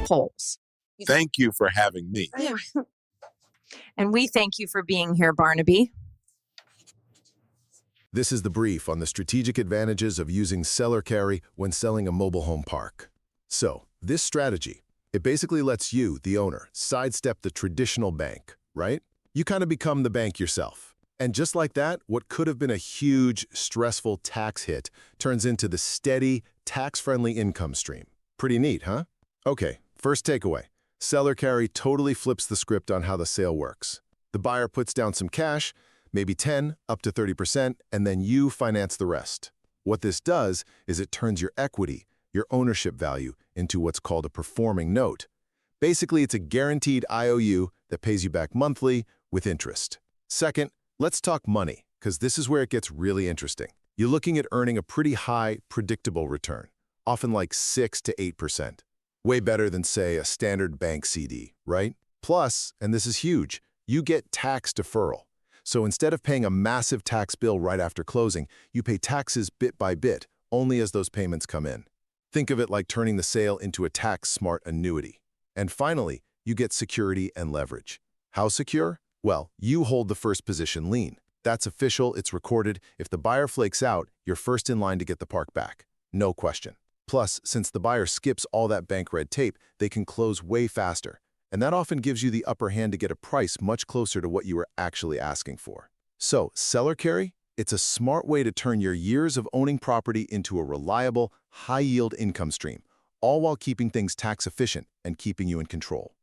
Polls. Thank you for having me. Yeah. And we thank you for being here, Barnaby. This is the brief on the strategic advantages of using seller carry when selling a mobile home park. So, this strategy, it basically lets you, the owner, sidestep the traditional bank, right? You kind of become the bank yourself. And just like that, what could have been a huge, stressful tax hit turns into the steady, tax-friendly income stream. Pretty neat, huh? Okay, first takeaway. Seller carry totally flips the script on how the sale works. The buyer puts down some cash, maybe 10, up to 30%, and then you finance the rest. What this does is it turns your equity, your ownership value, into what's called a performing note. Basically, it's a guaranteed IOU that pays you back monthly with interest. Second, let's talk money, because this is where it gets really interesting. You're looking at earning a pretty high, predictable return, often like 6 to 8%. Way better than, say, a standard bank CD, right? Plus, and this is huge, you get tax deferral. So instead of paying a massive tax bill right after closing, you pay taxes bit by bit, only as those payments come in. Think of it like turning the sale into a tax-smart annuity. And finally, you get security and leverage. How secure? Well, you hold the first position lien. That's official, it's recorded. If the buyer flakes out, you're first in line to get the park back. No question. Plus, since the buyer skips all that bank red tape, they can close way faster. And that often gives you the upper hand to get a price much closer to what you were actually asking for. So, seller carry? It's a smart way to turn your years of owning property into a reliable, high-yield income stream, all while keeping things tax efficient and keeping you in control.